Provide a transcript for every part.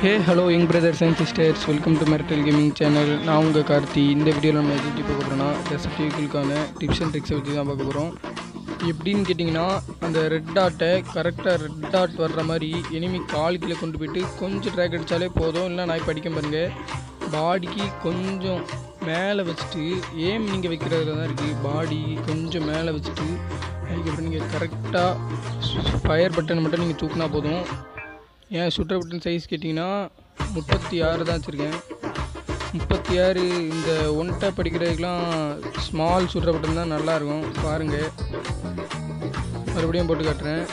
Hey hello young brothers and sisters, welcome to Mortal gaming channel. நான் உங்கள் கார்த்தி. இந்த வீடியோவில் நம்ம எது பார்க்க போகிறோன்னா டெசர்ட் வெஹிக்கிள்கான டிப்ஸ் அண்ட் ட்ரிக்ஸை பற்றி தான் பார்க்க போகிறோம். எப்படின்னு கேட்டிங்கன்னா, அந்த ரெட் டாட்டை கரெக்டாக ரெட் டாட் வர்ற மாதிரி எனிமி கால் கீழே கொண்டு போய்ட்டு கொஞ்சம் ட்ராக் அடித்தாலே போதும். இல்லை நான் இப்போ அடிக்க பாருங்கள், பாடிக்கு கொஞ்சம் மேலே வச்சுட்டு ஏம் நீங்கள் வைக்கிறதுல தான் இருக்குது. பாடி கொஞ்சம் மேலே வச்சுட்டு அதுக்கப்புறம் நீங்கள் கரெக்டாக ஃபயர் பட்டன் மட்டும் நீங்கள் தூக்குனா போதும். ஏன் ஷூட்டர் பட்டன் சைஸ் கேட்டிங்கன்னா 36 தான் வச்சுருக்கேன். 36 இந்த ஒன் டேப் அடிக்கிறதுக்கெலாம் ஸ்மால் ஷூட்டர் பட்டன் தான் நல்லாயிருக்கும். பாருங்கள், மறுபடியும் போட்டு காட்டுறேன்.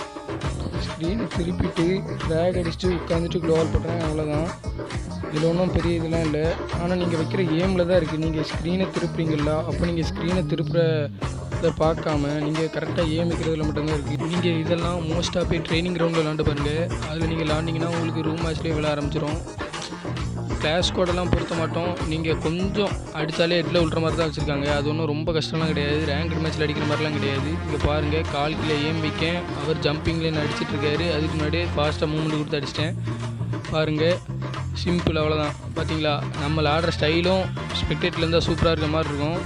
ஸ்க்ரீனை திருப்பிட்டு ட்ராக் அடிச்சுட்டு உட்காந்துட்டு க்ளோவால் போட்டுறேன், அவ்வளோதான். இதில் ஒன்றும் பெரிய இதெல்லாம் இல்லை. ஆனால் நீங்கள் வைக்கிற ஏமில் தான் இருக்குது. நீங்கள் ஸ்க்ரீனை திருப்புறீங்களா, அப்போ நீங்கள் ஸ்க்ரீனை திருப்புறதை பார்க்காம நீங்கள் கரெக்டாக ஏம் வைக்கிறதுல மட்டும்தான் இருக்குது. நீங்கள் இதெல்லாம் மோஸ்ட்டாக போய் ட்ரைனிங் கிரவுண்டில் விளாண்டு பாருங்கள். அதில் நீங்கள் விளாண்டிங்கன்னா உங்களுக்கு ரூம் மேட்ச்லேயே விளையாட ஆரம்பிச்சிடும். கிளாஸ் கோடெல்லாம் பொருத்த மாட்டோம். நீங்கள் கொஞ்சம் அடித்தாலே ஹெட்டில் விழுற மாதிரி தான் வச்சுருக்காங்க. அது ஒன்றும் ரொம்ப கஷ்டம்லாம் கிடையாது. ரேங்க்டு மேட்ச்சில் அடிக்கிற மாதிரிலாம் கிடையாது. இங்கே பாருங்கள், கால் கீழே ஏம் வைக்க அவர் ஜம்பிங்லேன்னு அடிச்சிட்ருக்காரு. அதுக்கு முன்னாடியே ஃபாஸ்ட்டாக மூவ்மெண்ட் கொடுத்து அடிச்சிட்டேன். பாருங்கள், சிம்பிள், அவ்வளோதான். பார்த்தீங்களா, நம்ம விளாடுற ஸ்டைலும் ஸ்பெக்டேட்லேருந்தால் சூப்பராக இருக்கிற மாதிரி இருக்கும்.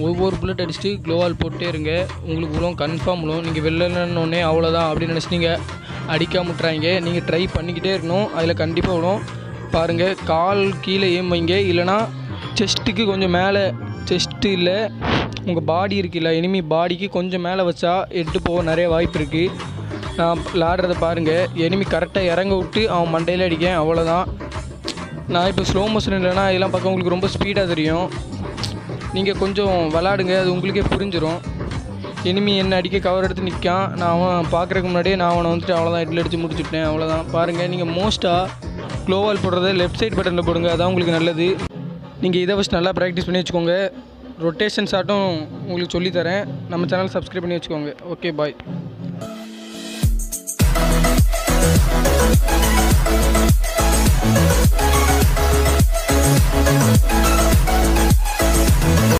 ஒவ்வொரு புல்லட் அடிச்சுட்டு க்ளோவால் போட்டே இருங்க. உங்களுக்கு விழும், கன்ஃபார்ம் விழும். நீங்கள் வெளிலன்னொன்னே அவ்வளோதான் அப்படின்னு நினச்சி நீங்கள் அடிக்காம விட்றாங்க. நீங்கள் ட்ரை பண்ணிக்கிட்டே இருக்கணும், அதில் கண்டிப்பாக விழும். பாருங்கள், கால் கீழே ஏம் வைங்க. இல்லைனா செஸ்ட்டுக்கு கொஞ்சம் மேலே, செஸ்ட்டு இல்லை உங்கள் பாடி இருக்குல்ல, எனிமி பாடிக்கு கொஞ்சம் மேலே வச்சா எட்டு போக நிறைய வாய்ப்பு இருக்குது. நான் விளாடுறத பாருங்கள், எனிமி கரெக்டாக இறங்க விட்டு அவன் மண்டையில் அடிக்கேன், அவ்வளோதான். நான் இப்போ ஸ்லோ மோஷன் இல்லைனா இதெல்லாம் பார்க்க உங்களுக்கு ரொம்ப ஸ்பீடாக தெரியும். நீங்கள் கொஞ்சம் விளாடுங்க, அது உங்களுக்கே புரிஞ்சிடும். எனிமி என்ன அடிக்க கவர் எடுத்து நிற்கான், நான் அவன் பார்க்குறதுக்கு முன்னாடியே நான் அவனை வந்துட்டு அவ்வளோதான் ஹெட்டில் அடித்து முடிச்சுட்டேன், அவ்வளோதான். பாருங்கள், நீங்கள் மோஸ்ட்டாக க்ளோவால் போடுறத லெஃப்ட் சைட் பட்டனில் போடுங்க, அதான் உங்களுக்கு நல்லது. நீங்கள் இதை ஃபஸ்ட் நல்லா ப்ராக்டிஸ் பண்ணி வச்சுக்கோங்க. ரொட்டேஷன் ஷாட்டும் உங்களுக்கு சொல்லித்தரேன். நம்ம சேனல் சப்ஸ்கிரைப் பண்ணி வச்சுக்கோங்க. ஓகே, பாய்.